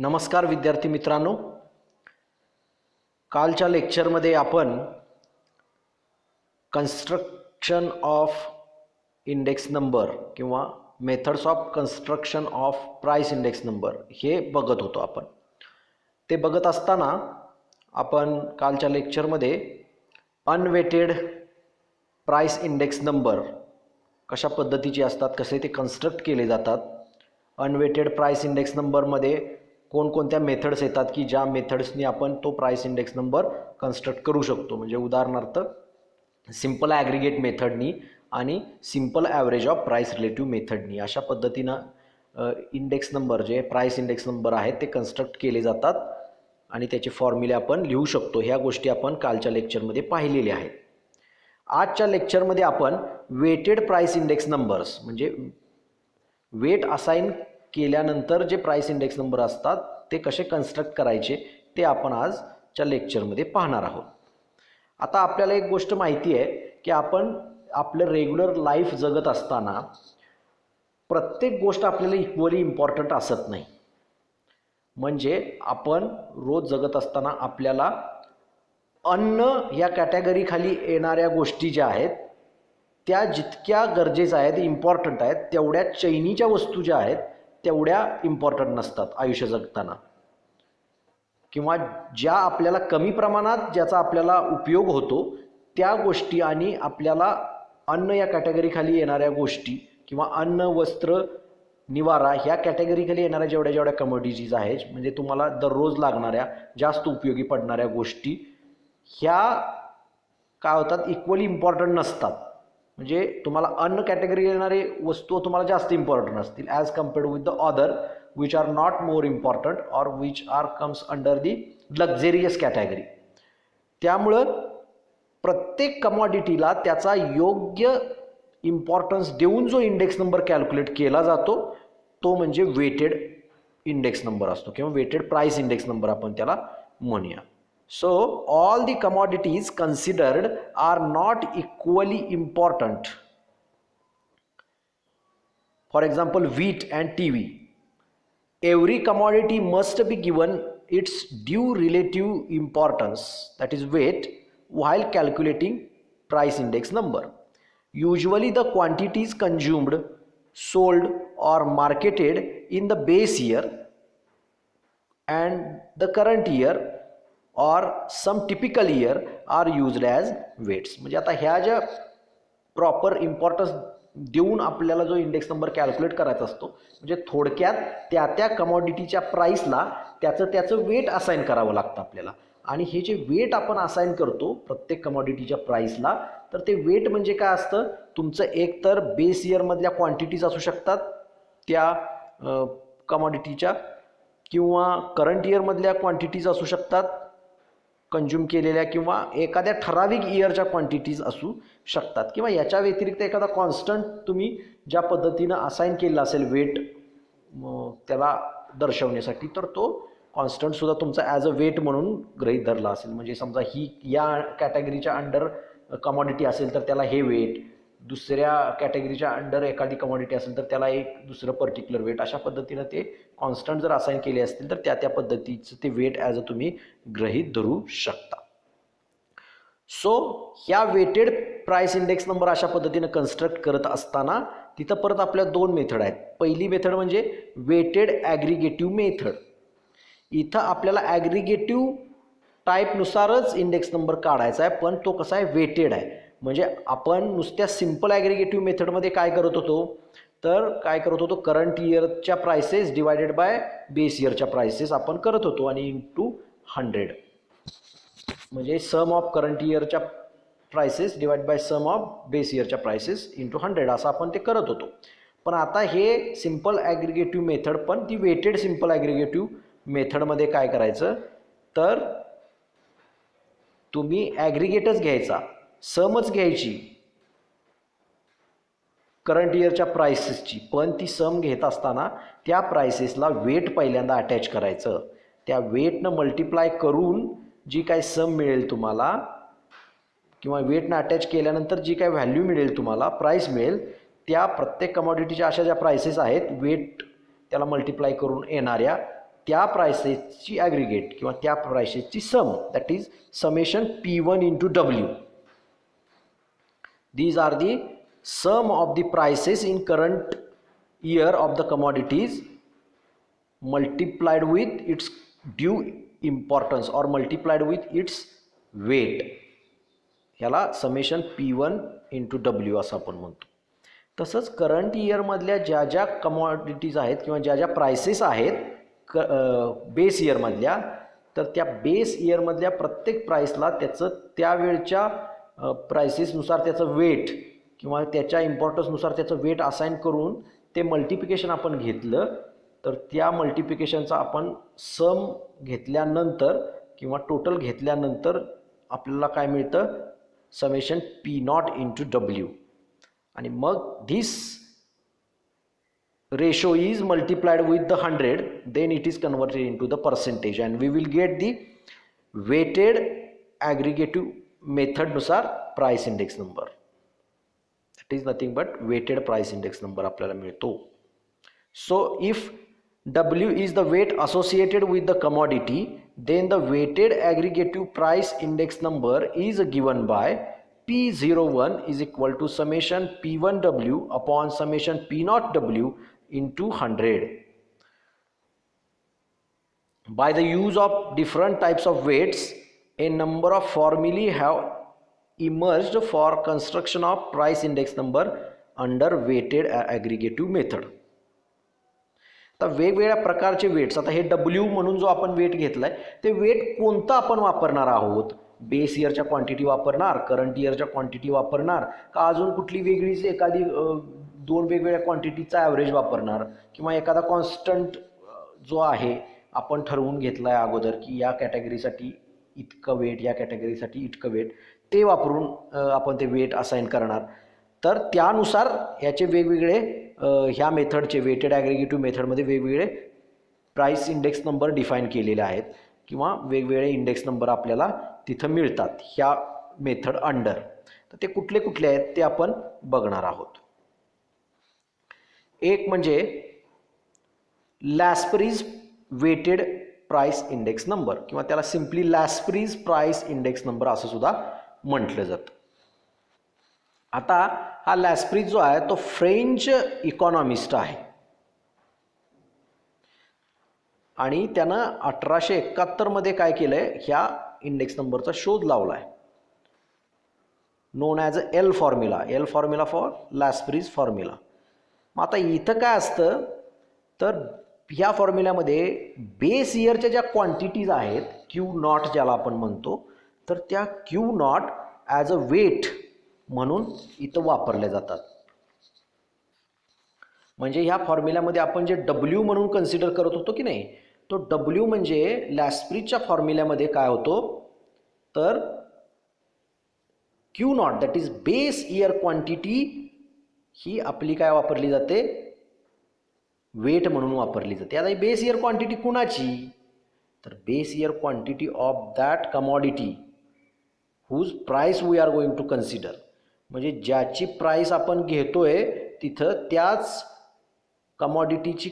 नमस्कार विद्यार्थी मित्रांनो, कालच्या लेक्चरमध्ये आपण कन्स्ट्रक्शन ऑफ इंडेक्स नंबर किंवा methods of construction of price index number हे बघत होतो. आपण ते बघत असताना आपण कालच्या लेक्चरमध्ये अनवेटेड प्राइस इंडेक्स नंबर कशा पद्धतीचे असतात, कसे ते कन्स्ट्रक्ट केले जातात, अनवेटेड प्राइस इंडेक्स नंबरमध्ये कोणकोणत्या मेथड्स येतात की ज्या मेथड्सनी आपण तो प्राइस इंडेक्स नंबर कन्स्ट्रक्ट करू शकतो. म्हणजे उदाहरणार्थ सिंपल ॲग्रिगेट मेथडनी आणि simple average of price relative मेथडनी अशा पद्धतीनं इंडेक्स नंबर जे प्राइस इंडेक्स नंबर आहेत ते कन्स्ट्रक्ट केले जातात आणि त्याचे फॉर्म्युले आपण लिहू शकतो. ह्या गोष्टी आपण कालच्या लेक्चरमध्ये पाहिलेल्या आहेत. आजच्या लेक्चरमध्ये आपण वेटेड प्राइस इंडेक्स नंबर्स म्हणजे वेट असाइन केल्यानंतर जे प्राइस इंडेक्स नंबर असतात ते कसे कन्स्ट्रक्ट करायचे ते आपण आजच्या लेक्चरमध्ये पाहणार आहोत. आता आपल्याला एक गोष्ट माहिती आहे की आपण आपलं रेग्युलर लाईफ जगत असताना प्रत्येक गोष्ट आपल्याला इक्वली इम्पॉर्टंट असत नाही. म्हणजे आपण रोज जगत असताना आपल्याला अन्न या कॅटेगरीखाली येणाऱ्या गोष्टी ज्या आहेत त्या जितक्या गरजेच्या आहेत, इम्पॉर्टंट आहेत, तेवढ्या चैनीच्या वस्तू ज्या आहेत तेवढ्या इम्पॉर्टंट नसतात आयुष्य जगताना, किंवा ज्या आपल्याला कमी प्रमाणात ज्याचा आपल्याला उपयोग होतो त्या गोष्टी आणि आपल्याला अन्न या कॅटेगरीखाली येणाऱ्या गोष्टी किंवा अन्न, वस्त्र, निवारा ह्या कॅटेगरीखाली येणाऱ्या जेवढ्या कमोडिटीज आहेत, म्हणजे तुम्हाला दररोज लागणाऱ्या जास्त उपयोगी पडणाऱ्या गोष्टी, ह्या काय होतात इक्वली इम्पॉर्टंट नसतात. म्हणजे तुम्हाला अन्न कॅटेगरी येणारे वस्तू तुम्हाला जास्त इम्पॉर्टंट असतील as compared with the other which are not more important or which are comes under the luxurious category. त्यामुळं प्रत्येक कमॉडिटीला त्याचा योग्य इम्पॉर्टन्स देऊन जो इंडेक्स नंबर कॅल्क्युलेट केला जातो तो म्हणजे वेटेड इंडेक्स नंबर असतो किंवा वेटेड प्राइस इंडेक्स नंबर आपण त्याला म्हणूया. So all the commodities considered are not equally important. For example, wheat and TV. Every commodity must be given its due relative importance, that is weight, while calculating price index number. Usually the quantities consumed, sold or marketed in the base year and the current year or some typical year are used as weights. म्हणजे आता ह्या ज्या proper importance देऊन आपल्याला जो index number calculate करायचा असतो, म्हणजे थोडक्यात त्या कमॉडिटीच्या प्राईसला त्याचं वेट असाइन करावं लागतं आपल्याला. आणि हे जे वेट आपण असाइन करतो प्रत्येक कमॉडिटीच्या प्राईसला, तर ते वेट म्हणजे काय असतं, तुमचं एक तर बेस इयरमधल्या क्वांटिटीज असू शकतात त्या कमॉडिटीच्या, किंवा करंट इयरमधल्या क्वांटिटीज असू शकतात कंज्यूम केलेल्या, किंवा एखाद्या ठराविक इयरच्या क्वांटिटीज असू शकतात, किंवा याच्या व्यतिरिक्त एखादा कॉन्स्टंट तुम्ही ज्या पद्धतीनं असाइन केलेला असेल वेट त्याला दर्शवण्यासाठी, तर तो कॉन्स्टंटसुद्धा तुमचा ॲज अ वेट म्हणून गृहीत धरला असेल. म्हणजे समजा ही या कॅटेगरीच्या अंडर कमॉडिटी असेल तर त्याला हे वेट, दुसऱ्या कॅटेगरीच्या अंडर एखादी कमॉडिटी असेल तर त्याला एक दुसरं पर्टिक्युलर वेट, अशा पद्धतीनं ते कॉन्स्टंट जर असाइन केले असतील तर त्या पद्धतीचं ते वेट ॲज अ तुम्ही गृहीत धरू शकता. सो ह्या वेटेड प्राइस इंडेक्स नंबर अशा पद्धतीनं कन्स्ट्रक्ट करत असताना तिथं परत आपल्या दोन मेथड आहेत. पहिली मेथड म्हणजे वेटेड ॲग्रिगेटिव्ह मेथड. इथं आपल्याला ॲग्रिगेटिव्ह टाईपनुसारच इंडेक्स नंबर काढायचा आहे, पण तो कसा आहे, वेटेड आहे. म्हणजे आपण नुसत्या सिंपल ॲग्रिगेटिव्ह मेथडमध्ये काय करत होतो, तर काय करत होतो, करंट इयरच्या प्राइसेस डिवायडेड बाय बेस इयरच्या प्राइसेस आपण करत होतो आणि इंटू 100, म्हणजे सम ऑफ करंट इयरच्या prices divide by sum of base इयरच्या प्राइसेस इंटू 100 असं आपण ते करत होतो. पण आता हे सिंपल ॲग्रिगेटिव्ह मेथड, पण ती वेटेड सिंपल ॲग्रिगेटिव्ह मेथडमध्ये काय करायचं, तर तुम्ही ॲग्रिगेटच घ्यायचा, समच घ्यायची करंट इयरच्या प्राइसेसची, पण ती सम घेत असताना त्या प्राइसेसला वेट पहिल्यांदा अटॅच करायचं. त्या वेटनं मल्टिप्लाय करून जी काय सम मिळेल तुम्हाला, किंवा वेटनं अटॅच केल्यानंतर जी काय व्हॅल्यू मिळेल तुम्हाला, प्राईस मिळेल, त्या प्रत्येक कमॉडिटीच्या अशा ज्या प्राइसेस आहेत वेट त्याला मल्टिप्लाय करून येणाऱ्या त्या प्राइसेसची ॲग्रिगेट किंवा त्या प्राइसेसची sum, that is summation P1 into W. These are the sum of the prices in current year of the commodities multiplied with its due importance or multiplied with its weight. ह्याला summation P1 into W असं आपण म्हणतो. तसंच current इयरमधल्या ज्या ज्या commodities आहेत किंवा ज्या ज्या प्राइसेस आहेत बेस इयरमधल्या, तर त्या बेस इयरमधल्या प्रत्येक प्राइसला त्याचं त्यावेळच्या प्राइसेसनुसार त्याचं वेट किंवा त्याच्या इम्पॉर्टन्सनुसार त्याचं वेट असाइन करून ते मल्टिप्लिकेशन आपण घेतलं, तर त्या मल्टिप्लिकेशनचा आपण सम घेतल्यानंतर किंवा टोटल घेतल्यानंतर आपल्याला काय मिळतं, समेशन P0 इंटू W. आणि मग this ratio is multiplied with the 100, then it is converted into the percentage and we will get the weighted aggregative मेथडनुसार price index number. That is nothing but weighted price index number आपल्याला मिळतो. So if W is the weight associated with the commodity, then the weighted aggregative price index number is given by P01 is equal to summation P1W upon summation P0W into 100. By the use of different types of weights, a number of formulae have emerged for construction of price index number under weighted aggregative method. आता वेगवेगळ्या प्रकारचे weights, आता हे W म्हणून जो आपण weight घेतला आहे ते वेट कोणतं आपण वापरणार आहोत, बेस इयरच्या क्वांटिटी वापरणार, करंट इयरच्या क्वांटिटी वापरणार, का अजून कुठली वेगळीच एखादी दोन वेगवेगळ्या क्वांटिटीचा ॲव्हरेज वापरणार, किंवा एखादा कॉन्स्टंट जो आहे आपण ठरवून घेतला आहे अगोदर की या कॅटेगरीसाठी इतकं वेट, या कॅटेगरीसाठी इतकं वेट, ते वापरून आपण ते वेट असाइन करणार. तर त्यानुसार ह्याचे वेगवेगळे ह्या मेथडचे वेटेड ॲग्रिगेटिव्ह मेथडमध्ये वेगवेगळे प्राइस इंडेक्स नंबर डिफाईन केलेले आहेत किंवा वेगवेगळे इंडेक्स नंबर आपल्याला तिथं मिळतात ह्या मेथड अंडर. तर ते कुठले कुठले आहेत ते आपण बघणार आहोत. एक म्हणजे लॅस्परीज वेटेड प्राइस इंडेक्स नंबर किंवा त्याला सिम्पली लॅस्परीज प्राइस इंडेक्स नंबर असं सुद्धा म्हटलं जातं. आता हा लॅस्परीज जो आहे तो फ्रेंच इकॉनॉमिस्ट आहे आणि त्यानं 1871 मध्ये काय केलंय, ह्या इंडेक्स नंबरचा शोध लावला आहे, known as a L formula for Laspeyres formula. मग आता इथं काय असतं, तर ह्या फॉर्म्युल्यामध्ये बेस इयरच्या ज्या क्वांटिटीज आहेत Q0 ज्याला आपण म्हणतो, तर त्या Q0 ॲज अ वेट म्हणून इथं वापरल्या जातात. म्हणजे ह्या फॉर्म्युल्यामध्ये आपण जे W म्हणून कन्सिडर करत होतो की नाही, तो W म्हणजे लॅस्परीजच्या फॉर्म्युल्यामध्ये काय होतो, तर Q0 that is base year quantity ही आपली काय वापरली जाते, वेट म्हणून वापरली जाते. आता ही बेस इयर क्वांटिटी कुणाची, तर base year quantity of that commodity whose price we are going to consider. म्हणजे ज्याची प्राइस आपण घेतोय तिथं त्याच कमॉडिटीची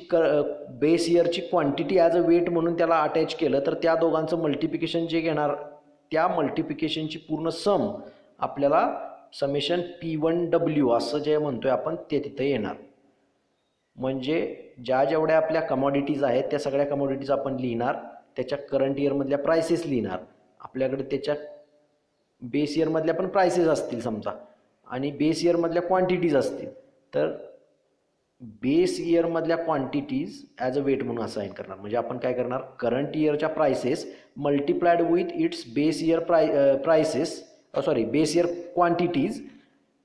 बेस इयरची क्वांटिटी ॲज अ वेट म्हणून त्याला अटॅच केलं, तर त्या दोघांचं मल्टिप्लिकेशन जे घेणार, त्या मल्टिप्लिकेशनची पूर्ण सम आपल्याला समेशन P1W असं जे म्हणतोय आपण ते तिथं येणार. म्हणजे ज्या जेवढ्या आपल्या कमॉडिटीज आहेत त्या सगळ्या कमॉडिटीज आपण लिहिणार, त्याच्या करंट इयरमधल्या प्राइसेस लिहिणार, आपल्याकडे त्याच्या बेस इयरमधल्या पण प्राइसेस असतील समजा आणि बेस इयरमधल्या क्वांटिटीज असतील, तर बेस इयरमधल्या क्वांटिटीज ॲज अ वेट म्हणून असाइन करणार. म्हणजे आपण काय करणार, करंट इयरच्या prices multiplied with its base year base year quantities,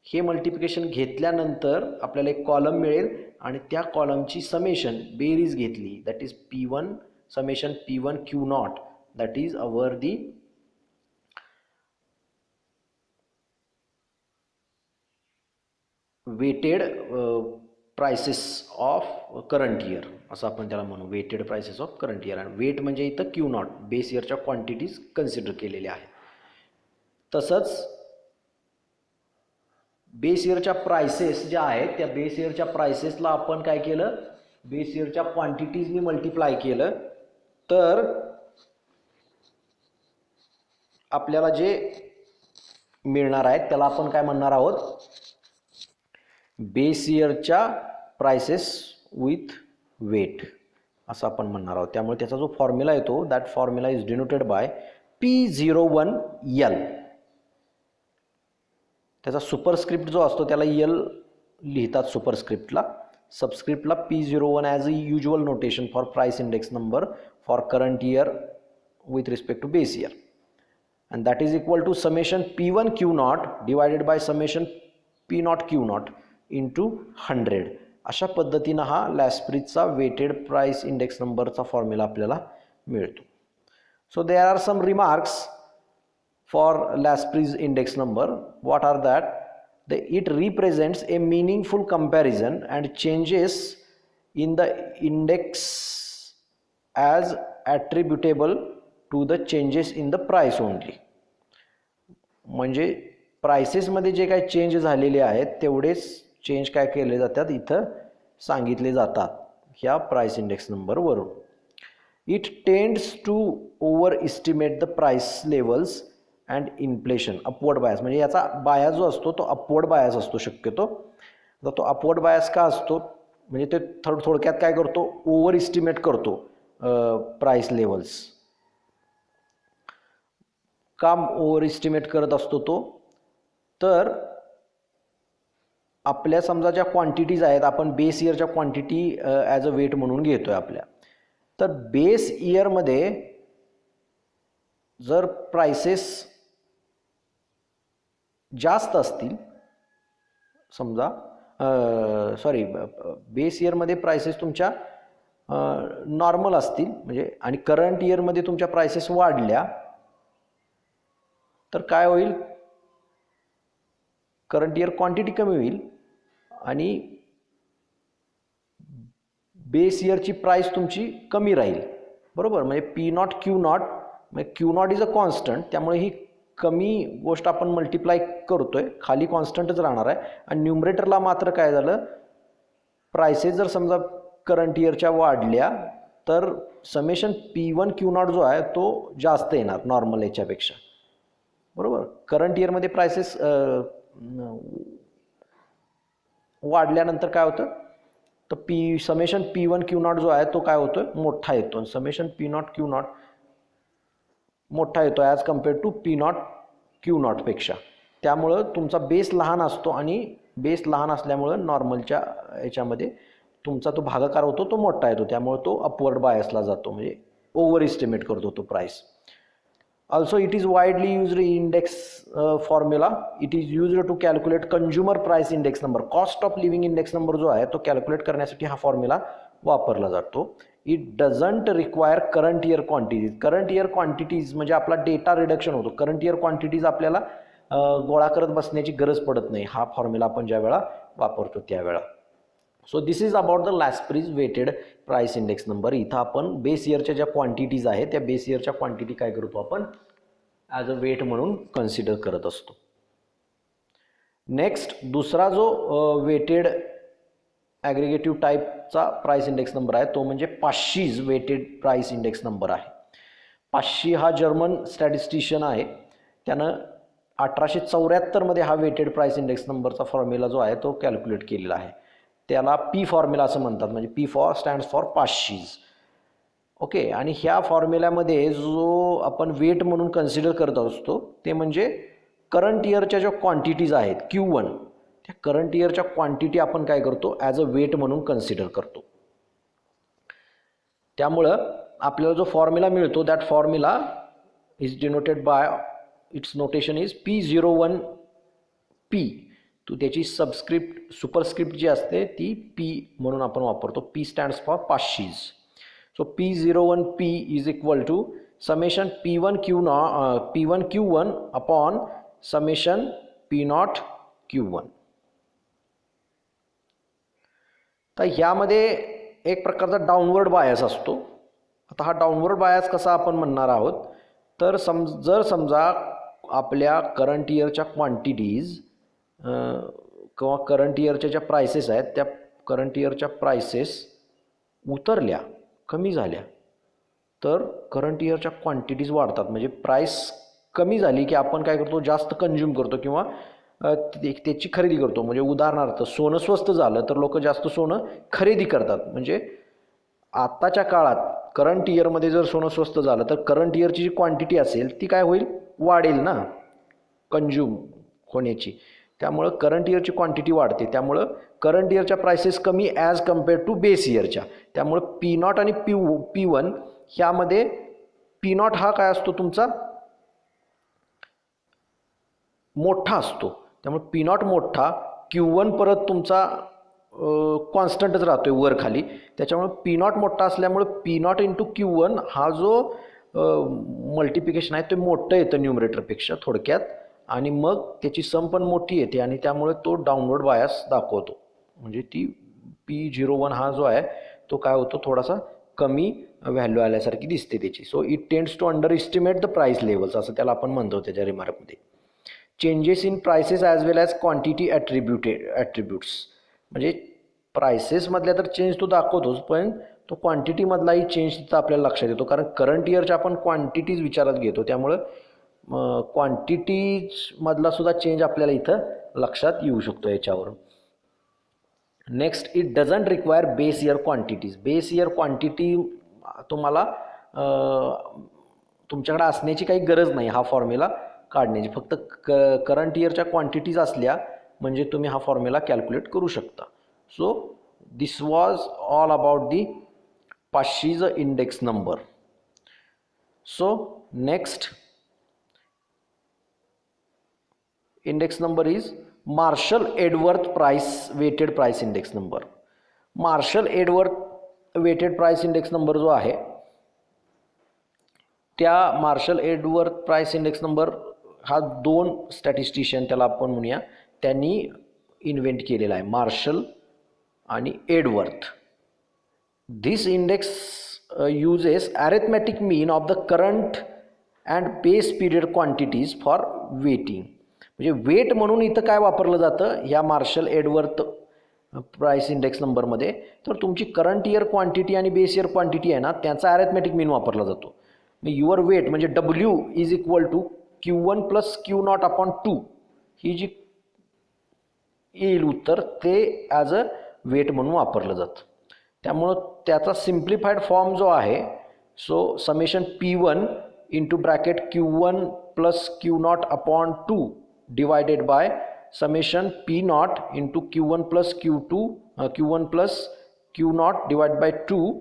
हे मल्टिप्लिकेशन घेतल्यानंतर आपल्याला एक कॉलम मिळेल आणि त्या कॉलमची समेशन बेरीज घेतली, that is P1 summation P1 Q0, that is our the weighted prices of current year असं आपण त्याला म्हणू, weighted prices of current year. आणि वेट म्हणजे इथं Q0 बेस इयरच्या क्वांटिटीज कन्सिडर केलेल्या आहेत. तसंच बेस इयरच्या प्राइसेस ज्या आहेत त्या बेस इयरच्या प्राइसेसला आपण काय केलं, बेस इयरच्या क्वांटिटीजनी मल्टिप्लाय केलं तर आपल्याला जे मिळणार आहे त्याला आपण काय म्हणणार आहोत, बेस इयरच्या प्राइसेस विथ वेट असं आपण म्हणणार आहोत. त्यामुळे त्याचा जो फॉर्म्युला येतो that formula is denoted by P01L. त्याचा सुपरस्क्रिप्ट जो असतो त्याला L लिहितात सुपरस्क्रिप्टला, सबस्क्रिप्टला P01 as a usual notation for price index number for current year with respect to base year, and that is equal to summation P1 Q naught divided by summation P naught Q naught into 100. अशा पद्धतीनं हा लॅस्प्रीजचा weighted price index नंबरचा formula आपल्याला मिळतो. So there are some remarks for Laspeyres index number. What are that? It represents a meaningful comparison and changes in the index as attributable to the changes in the price only. म्हणजे प्राइसेसमध्ये जे काही change झालेले आहेत तेवढेच change काय केले जातात इथं सांगितले जातात ह्या प्राइस इंडेक्स नंबरवरून. It tends to over estimate the price levels and inflation. Upward bias म्हणजे याचा बायास जो असतो तो अपवर्ड बायस असतो शक्यतो. तर तो अपवर्ड बायस का असतो म्हणजे ते थोडक्यात काय करतो, ओव्हर इस्टिमेट करतो प्राइस लेवल्स. काम ओव्हर इस्टिमेट करत असतो तो, तर आपल्या समजा ज्या क्वांटिटीज आहेत आपण बेस इयरच्या क्वांटिटी ॲज अ वेट म्हणून घेतोय आपल्या, तर बेस इयरमध्ये जर प्राइसेस जास्त असतील समजा बेस इयरमध्ये प्राइसेस तुमच्या नॉर्मल असतील म्हणजे आणि करंट इयरमध्ये तुमच्या प्राइसेस वाढल्या तर काय होईल, करंट इयर क्वांटिटी कमी होईल आणि बेस इयरची प्राइस तुमची कमी राहील. बरोबर, म्हणजे P नॉट Q नॉट म्हणजे Q not is a constant, त्यामुळे ही कमी गोष्ट आपण मल्टिप्लाय करतोय, खाली कॉन्स्टंटच राहणार आहे. आणि न्यूमरेटरला मात्र काय झालं, प्राइसेस जर समजा करंट इयरच्या वाढल्या तर समेशन P1 Q नॉट जो आहे तो जास्त येणार नॉर्मल याच्यापेक्षा. बरोबर, करंट इयरमध्ये प्राइसेस वाढल्यानंतर काय होतं तर समेशन P1 Q नॉट जो आहे तो काय होतो, मोठा येतो. Summation P not Q not मोठा येतो as compared to P not Q नॉटपेक्षा. त्यामुळं तुमचा बेस लहान असतो आणि बेस लहान असल्यामुळं नॉर्मलच्या याच्यामध्ये तुमचा तो भागाकार होतो तो मोठा येतो, त्यामुळे तो अपवर्ड बायसला जातो म्हणजे ओव्हर इस्टिमेट करतो तो price. Also, it is widely used index formula. It is used to calculate consumer price index number. Cost of living index number जो आहे तो कॅल्क्युलेट करण्यासाठी हा फॉर्म्युला वापरला जातो. It doesn't require current year quantities. Current year quantities म्हणजे आपला data reduction होतो. करंट इयर क्वांटिटीज आपल्याला गोळा करत बसण्याची गरज पडत नाही हा फॉर्म्युला आपण ज्या वेळा वापरतो त्यावेळा. So this is about the Laspeyres weighted price index number. इथं आपण बेस इयरच्या ज्या क्वांटिटीज आहेत त्या बेस इयरच्या क्वांटिटी काय करतो आपण ॲज अ वेट म्हणून कन्सिडर करत असतो. नेक्स्ट दुसरा जो वेटेड ॲग्रिगेटिव्ह टाईपचा प्राइस इंडेक्स नंबर आहे तो म्हणजे पाचशीज वेटेड प्राइस इंडेक्स नंबर आहे. पाचशी हा जर्मन स्टॅटिस्टिशियन आहे, त्यानं 1874 मध्ये हा वेटेड प्राइस इंडेक्स नंबरचा फॉर्म्युला जो आहे तो कॅल्क्युलेट केलेला आहे. त्याला P फॉर्म्युला असं म्हणतात, म्हणजे P स्टँड्स फॉर पाचशीज. ओके, आणि ह्या फॉर्म्युल्यामध्ये जो आपण वेट म्हणून कन्सिडर करत असतो ते म्हणजे करंट इयरच्या ज्या क्वांटिटीज आहेत Q1, त्या करंट इयरच्या क्वांटिटी आपण काय करतो ॲज अ वेट म्हणून कन्सिडर करतो. त्यामुळं आपल्याला जो फॉर्म्युला मिळतो that formula is denoted bye it's notation is P01P. त्याची सबस्क्रिप्ट सुपरस्क्रिप्ट जी असते ती P म्हणून आपण वापरतो. P stands for Paasche's. So P01P is equal to summation P1 Q1 upon summation P naught Q1. तर ह्यामध्ये एक प्रकारचा डाऊनवर्ड बायस असतो. आता हा डाऊनवर्ड बायस कसा आपण म्हणणार आहोत तर जर समजा आपल्या करंट इयरच्या क्वांटिटीज किंवा करंट इयरच्या ज्या प्राइसेस आहेत त्या करंट इयरच्या प्राइसेस उतरल्या, कमी झाल्या, तर करंट इयरच्या क्वांटिटीज वाढतात. म्हणजे प्राईस कमी झाली की आपण काय करतो, जास्त कंझ्युम करतो किंवा त्याची खरेदी करतो. म्हणजे उदाहरणार्थ सोनं स्वस्त झालं तर लोक जास्त सोनं खरेदी करतात. म्हणजे आत्ताच्या काळात करंट इयरमध्ये जर सोनं स्वस्त झालं तर करंट इयरची जी क्वांटिटी असेल ती काय होईल, वाढेल ना कंझ्युम होण्याची. त्यामुळं करंट इयरची क्वांटिटी वाढते. त्यामुळं करंट इयरच्या प्राइसेस कमी ॲज कम्पेअर टू बेस इयरच्या. त्यामुळं P0 आणि P1 ह्यामध्ये P0 हा काय असतो तुमचा, मोठा असतो. त्यामुळे P0 मोठा, Q1 परत तुमचा कॉन्स्टंटच राहतोय वर खाली. त्याच्यामुळे P0 मोठा असल्यामुळे P0 इंटू Q1 हा जो मल्टिप्लिकेशन आहे ते मोठं येतं न्यूमरेटरपेक्षा थोडक्यात. आणि मग त्याची सम पण मोठी येते आणि त्यामुळे तो डाउनवर्ड बायस दाखवतो. म्हणजे ती P01 हा जो आहे तो काय होतो, थोडासा कमी व्हॅल्यू आल्यासारखी दिसते त्याची. So it tends to underestimate the price levels असं त्याला आपण म्हणतो त्याच्या रिमार्कमध्ये. Changes in prices as well as quantity attributes. म्हणजे प्राइसेसमधल्या तर चेंज तो दाखवतोच, पण तो क्वांटिटीमधलाही चेंज तिथं आपल्याला लक्षात येतो. कारण करंट इयरच्या आपण क्वांटिटीज विचारात घेतो, त्यामुळं क्वांटिटीजमधला सुद्धा चेंज आपल्याला इथं लक्षात येऊ शकतो याच्यावरून. Next, it doesn't require base year quantities. Base year quantity तुम्हाला तुमच्याकडे असण्याची काही गरज नाही हा फॉर्म्युला काढण्याची. फक्त करंट इयरच्या क्वांटिटीज असल्या म्हणजे तुम्ही हा फॉर्म्युला कॅल्क्युलेट करू शकता. So this was all about the Paasche's index number. So next index number is Marshall Edgeworth price weighted price index number. Marshall Edgeworth weighted price index number जो आहे त्या Marshall Edgeworth price index number हा दोन स्टॅटिस्टिशियन त्याला आपण म्हणूया त्यांनी invent केलेला आहे, मार्शल आणि Edgeworth. This index uses arithmetic mean of the current and base period quantities for weighting. म्हणजे वेट म्हणून इथं काय वापरलं जातं ह्या मार्शल एडवर्थ प्राइस इंडेक्स नंबरमध्ये, तर तुमची करंट इयर क्वांटिटी आणि बेस इयर क्वांटिटी आहे ना त्याचा अरिथमेटिक मीन वापरला जातो. युअर वेट म्हणजे W is equal to Q1 plus Q0 upon 2 ही जी येईल उत्तर ते ॲज अ वेट म्हणून वापरलं जातं. त्यामुळं त्याचा सिम्प्लिफाईड फॉर्म जो आहे so summation P1 into bracket Q1 plus Q0 upon 2 divided by summation P0 into Q1 plus Q1 plus Q0 divide bye 2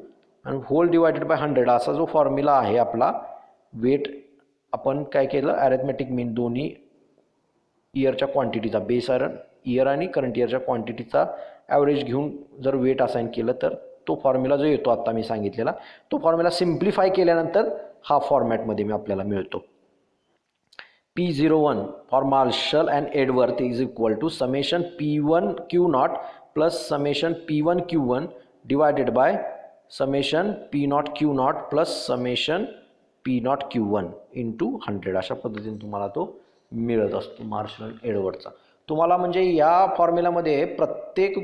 आणि होल डिवायडेड बाय 100 असा जो फॉर्म्युला आहे आपला वेट. आपण काय केलं, अरिथमेटिक मीन दोन्ही इयरच्या क्वांटिटीचा, बेस इयर आणि करंट इयरच्या क्वांटिटीचा ॲव्हरेज घेऊन जर वेट असाइन केलं तर तो फॉर्म्युला जो येतो आता मी सांगितलेला तो फॉर्म्युला सिम्प्लिफाय केल्यानंतर हा फॉर्मॅटमध्ये मी आपल्याला मिळतो. P01 for Marshall and Edgeworth is equal to summation P1 Q0 plus summation P1 Q1 divided by summation P0 Q0 plus summation P0 Q1 into 100. अशा पद्धतीने तुम्हाला तो मिळत असतो मार्शल एडवर्डचा. तुम्हाला म्हणजे या फॉर्म्युलामध्ये प्रत्येक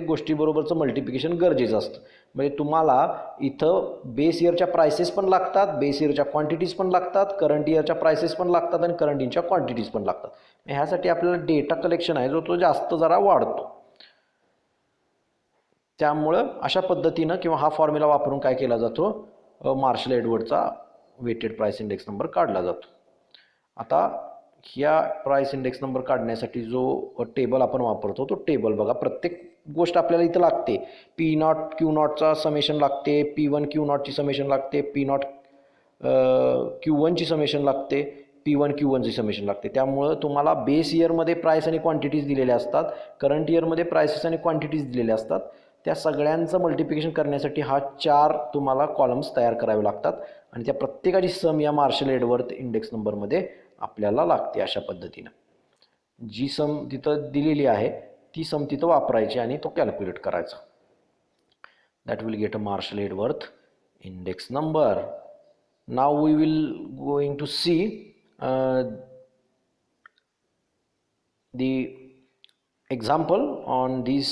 गोष्टीबरोबरचं मल्टिप्लिकेशन गरजेचं असतं. म्हणजे तुम्हाला इथं बेस इयरच्या प्राइसेस पण लागतात, बेस इयरच्या क्वांटिटीज पण लागतात, करंट इयरच्या प्राइसेस पण लागतात आणि करंट इयरच्या क्वांटिटीज पण लागतात. ह्यासाठी आपल्याला डेटा कलेक्शन आहे जो तो जास्त जरा वाढतो. त्यामुळं अशा पद्धतीनं किंवा हा फॉर्म्युला वापरून काय केला जातो, मार्शल एडवर्डचा वेटेड प्राइस इंडेक्स नंबर काढला जातो. आता ह्या प्राइस इंडेक्स नंबर काढण्यासाठी जो टेबल आपण वापरतो तो टेबल बघा. प्रत्येक गोष्ट आपल्याला इथं लागते. P0 Q0चा समेशन लागते, P1 Q0ची समेशन लागते, P0 Q1ची समेशन लागते, P1 Q1ची समेशन लागते. त्यामुळं तुम्हाला बेस इयरमध्ये प्राइस आणि क्वांटिटीज दिलेल्या असतात, करंट इयरमध्ये प्राइसेस आणि क्वांटिटीज दिलेल्या असतात. त्या सगळ्यांचं मल्टिप्लिकेशन करण्यासाठी हा 4 तुम्हाला कॉलम्स तयार करावे लागतात आणि त्या प्रत्येकाची सम या मार्शल एडवर्थ इंडेक्स नंबरमध्ये आपल्याला लागते. अशा पद्धतीनं जी सम तिथं दिलेली आहे ती सम तिथं वापरायची आणि तो कॅल्क्युलेट करायचा. That will get a Marshall Edgeworth index number. Now we will going to see the example on these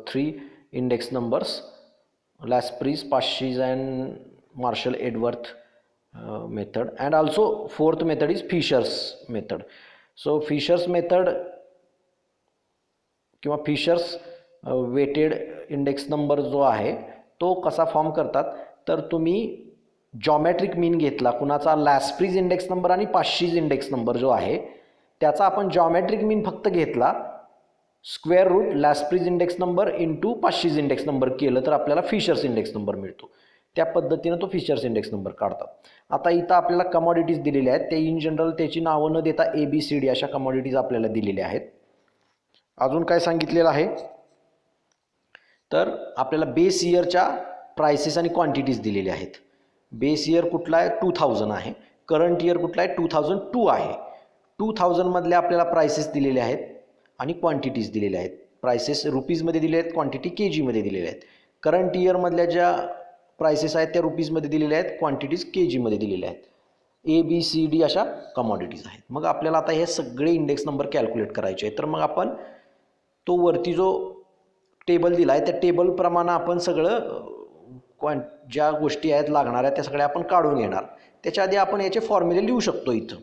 3 index numbers, Laspris, Paschis and Marshall Edworth method, and also fourth method is Fisher's method. So Fisher's method किंवा fishers weighted index number जो आहे तो कसा form करतात, तर तुम्ही geometric मीन घेतला कुणाचा, लॅस्प्रीज इंडेक्स नंबर आणि पाश्चीज इंडेक्स नंबर जो आहे त्याचा आपण जॉमेट्रिक मीन फक्त घेतला, square root Laspeyres index number into Paasche's index number केलं तर आपल्याला फिशर्स इंडेक्स नंबर मिळतो. त्या पद्धतीनं तो फिशर्स इंडेक्स नंबर काढतात. आता इथं आपल्याला कमॉडिटीज दिलेल्या आहेत, ते इन जनरल त्याची नावं न देता ABCD अशा कमॉडिटीज आपल्याला दिलेल्या आहेत. अजून काय सांगितलेलं आहे, तर आपल्याला बेस इयरच्या प्राइसेस आणि क्वांटिटीज दिलेल्या आहेत. बेस इयर कुठला आहे, 2000 आहे. करंट इयर कुठला आहे, 2002 आहे. 2000 मधल्या आपल्याला प्राइसेस दिलेल्या आहेत आणि क्वांटिटीज दिलेल्या आहेत. प्राइसेस रुपीजमध्ये दिले आहेत, क्वांटिटी KGमध्ये दिलेल्या आहेत. करंट इयरमधल्या ज्या प्राइसेस आहेत त्या रुपीजमध्ये दिलेल्या आहेत, क्वांटिटीज KGमध्ये दिलेल्या आहेत. ABCD अशा कमॉडिटीज आहेत. मग आपल्याला आता हे सगळे इंडेक्स नंबर कॅल्क्युलेट करायचे आहेत. तर मग आपण तो वरती जो टेबल दिला आहे त्या टेबलप्रमाणे आपण सगळं ज्या गोष्टी आहेत लागणाऱ्या त्या सगळ्या आपण काढून घेणार. त्याच्या आधी आपण याचे फॉर्म्युले लिहू शकतो. इथं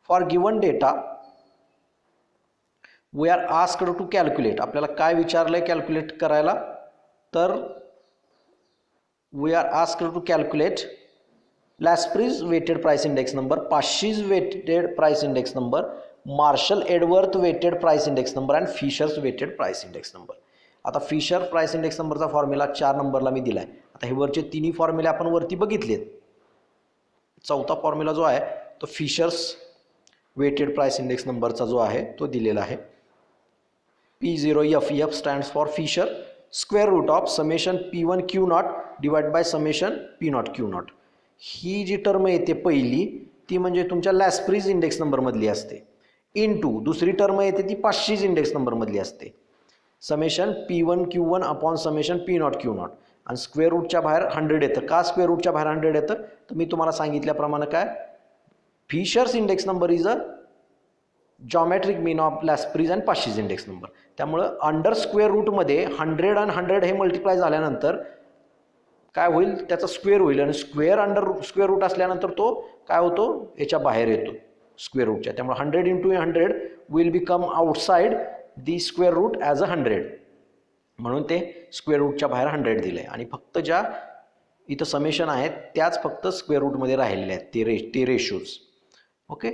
for given data we are asked to calculate, आपल्याला काय विचारलं आहे कॅल्क्युलेट करायला, तर we are asked to calculate Laspeyres weighted price index number, Paasche's weighted price index number, Marshall Edgeworth weighted price index number and Fisher's weighted price index number. आता Fisher price index नंबरचा formula 4 नंबरला मी दिला आहे. आता हे वरचे तिन्ही फॉर्म्युले आपण वरती बघितलेत. चौथा फॉर्म्युला जो आहे तो फिशर्स वेटेड प्राइस इंडेक्स नंबरचा जो आहे तो दिलेला आहे. P0F stands for Fisher, square root of summation P1 Q0 divide by summation P0 Q0. ही जी टर्म येते पहिली ती म्हणजे तुमच्या लॅस्प्रीज इंडेक्स नंबरमधली असते, इंटू दुसरी टर्म येते ती पाश्चीज इंडेक्स नंबरमधली असते, summation P1 Q1 upon summation P0 Q0. आणि स्क्वेअर रूटच्या बाहेर 100 येतं. का स्क्वेअर रूटच्या बाहेर 100 येतं, तर मी तुम्हाला सांगितल्याप्रमाणे काय, Fisher's index number is a geometric mean of Laspeyres and Paasche's index number. त्यामुळं अंडर स्क्वेअर रूटमध्ये 100 आणि 100 हे मल्टिप्लाय झाल्यानंतर काय होईल, त्याचा स्क्वेअर होईल आणि स्क्वेअर अंडर स्क्वेअर रूट असल्यानंतर तो काय होतो, याच्या बाहेर येतो स्क्वेअर रूटच्या. त्यामुळे 100 into 100 will become outside the square root as a 100, म्हणून ते स्क्वेअर रूटच्या बाहेर 100 दिलं आहे. आणि फक्त ज्या इथं समेशन आहेत त्याच फक्त स्क्वेअर रूटमध्ये राहिलेले आहेत, ते रेशोज. ओके,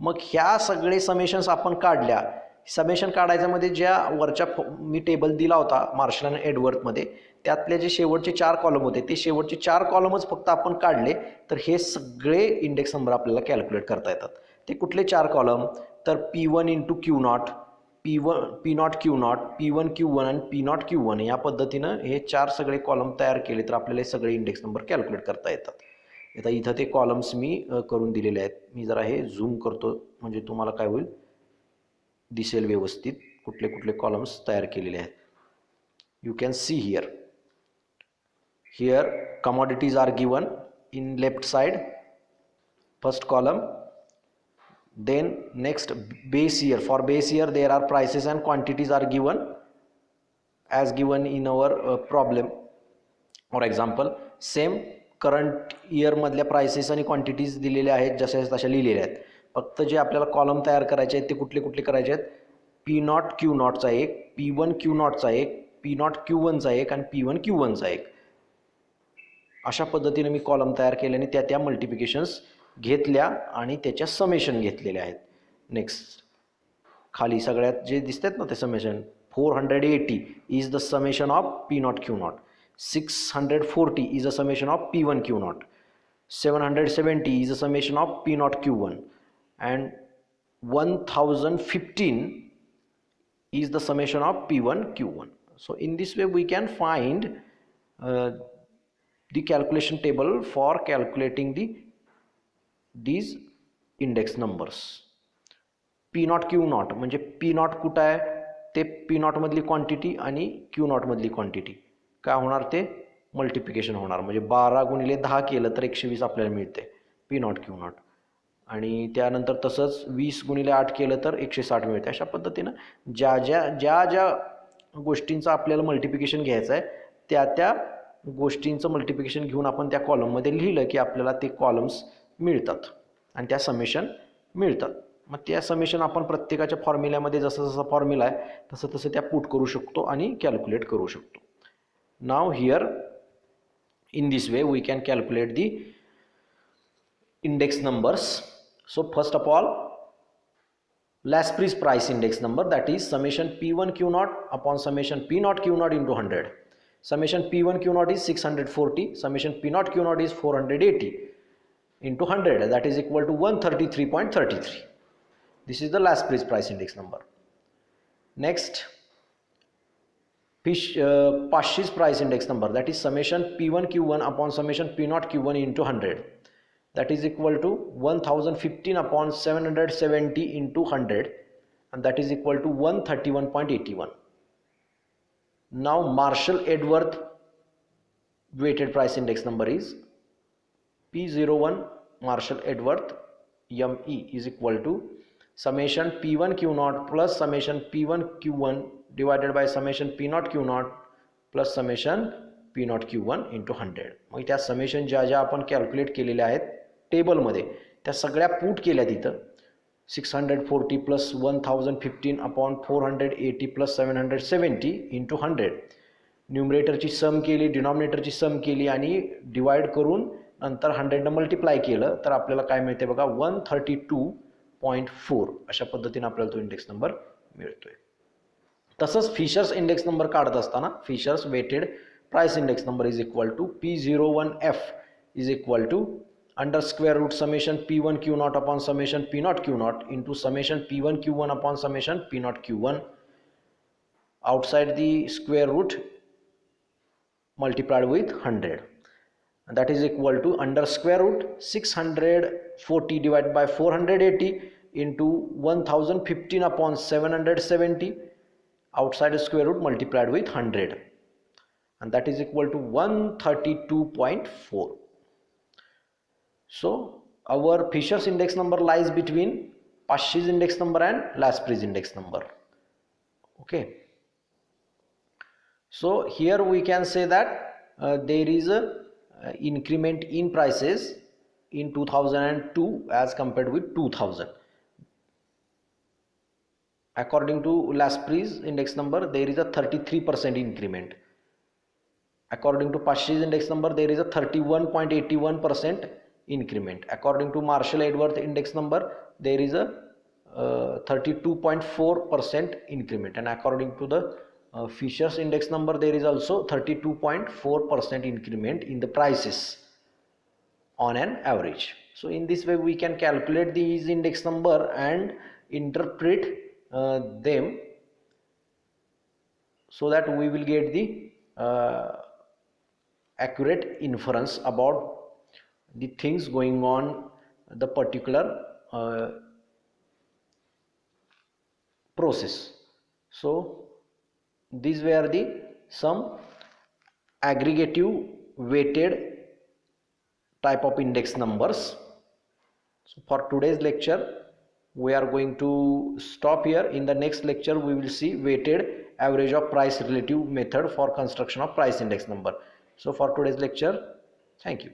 मग ह्या सगळे समेशन्स आपण काढल्या. समेशन काढायच्यामध्ये ज्या वरच्या मी टेबल दिला होता मार्शल आणि एडवर्थमध्ये, त्यातले जे शेवटचे 4 कॉलम होते ते शेवटचे 4 कॉलमच फक्त आपण काढले तर हे सगळे इंडेक्स नंबर आपल्याला कॅल्क्युलेट करता येतात. ते कुठले 4 कॉलम, तर P1 into Q0, P0 Q0, P1 Q1 आणि P0 Q1 या पद्धतीनं हे 4 सगळे कॉलम तयार केले तर आपल्याला हे सगळे इंडेक्स नंबर कॅल्क्युलेट करता येतात. आता इथं ते कॉलम्स मी करून दिलेले आहेत. मी जरा हे झूम करतो म्हणजे तुम्हाला काय होईल, दिसेल व्यवस्थित कुठले कुठले कॉलम्स तयार केलेले आहेत. You can see here. Here commodities are given in left side, first column. Then next base year, for base year there are prices and quantities are given as given in our problem or example. Same current year मधल्या prices आणि quantities दिलेल्या आहेत, जशा तशा लिहिलेल्या आहेत. फक्त जे आपल्याला कॉलम तयार करायचे आहेत ते कुठले कुठले करायचे आहेत, P0 Q0 चा एक, P1 Q0 चा एक, P0 Q1 चा एक आणि P1 Q1 चा एक. अशा पद्धतीने मी कॉलम तयार केले आणि त्या मल्टिप्लिकेशन्स घेतल्या आणि त्याच्या समेशन घेतलेल्या आहेत. नेक्स्ट खाली सगळ्यात जे दिसतात ना ते summation, 480 is the summation of P0 Q0, 640 is a summation of P1 Q0, 770 is a summation of P0 Q1 and 1015 is the summation of P1 Q1. So in this way we can find the calculation table for calculating these index numbers. P0 Q0 म्हणजे P0 कुठं आहे, ते P0 मधली quantity आणि Q0 मधली quantity काय होणार, ते मल्टिप्लिकेशन होणार. म्हणजे 12 गुणिले 10 केलं तर 120 आपल्याला मिळते P0 Q0. आणि त्यानंतर तसंच 20 गुणिले 8 केलं तर 160 मिळते. अशा पद्धतीनं ज्या ज्या गोष्टींचं आपल्याला मल्टिप्लिकेशन घ्यायचं आहे त्या गोष्टींचं मल्टिप्लिकेशन घेऊन आपण त्या कॉलममध्ये लिहिलं की आपल्याला ते कॉलम्स मिळतात आणि त्या समेशन मिळतात. मग त्या समेशन आपण प्रत्येकाच्या फॉर्म्युल्यामध्ये जसं जसं फॉर्म्युला आहे तसं तसं त्या पुट करू शकतो आणि कॅल्क्युलेट करू शकतो. Now here in this way we can calculate the index numbers. So first of all, Laspries price index number, that is summation P1 Q naught upon summation P naught Q naught into 100. Summation P1 Q naught is 640, summation P naught Q naught is 480 into 100, that is equal to 133.33. This is the Laspries price index number. Next, Pasch's price index number, that is summation P1 Q1 upon summation P0 Q1 into 100, that is equal to 1015 upon 770 into 100, and that is equal to 131.81. Now Marshall Edworth weighted price index number is P01 Marshall Edworth ME is equal to summation P1 Q0 plus summation P1 Q1 divided by summation P0 Q0 plus summation P0 Q1 into 100. मग त्या summation ज्या ज्या आपण calculate केलेल्या आहेत टेबलमध्ये त्या सगळ्या पुट केल्या तिथं. 640 प्लस 1015 अपॉन 480 प्लस 770 इंटू 100. न्यूमरेटरची सम केली, डिनॉमिनेटरची सम केली आणि डिवाइड करून नंतर 100 मल्टिप्लाय केलं तर आपल्याला काय मिळते बघा 132.4 अशा पद्धतीने आपल्याला तो इंडेक्स नंबर मिळतोय. तसंच फिशर्स इंडेक्स नंबर काढत असताना Fisher's weighted price index number is equal to P01F is equal to under square root summation P1 Q0 upon summation P0 Q0 into summation P1 Q1 upon summation P0 Q1 outside the square root multiplied with 100, and that is equal to under square root 640 divided by 480 into 1015 upon 770 outside square root multiplied with 100, and that is equal to 132.4. So our Fisher's index number lies between Pasch's index number and Laspries index number. Okay, so here we can say that there is a increment in prices in 2002 as compared with 2000. According to Laspries index number, there is a 33% increment. According to Pasch's index number, there is a 31.81% increment. According to Marshall Edworth index number, there is a 32.4% increment, and according to the Fisher's index number, there is also 32.4% increment in the prices on an average. So in this way we can calculate these index number and interpret them so that we will get the accurate inference about the things going on the particular process. So these were the some aggregative weighted type of index numbers. So for today's lecture we are going to stop here. In the next lecture we will see weighted average of price relative method for construction of price index number. So for today's lecture, thank you.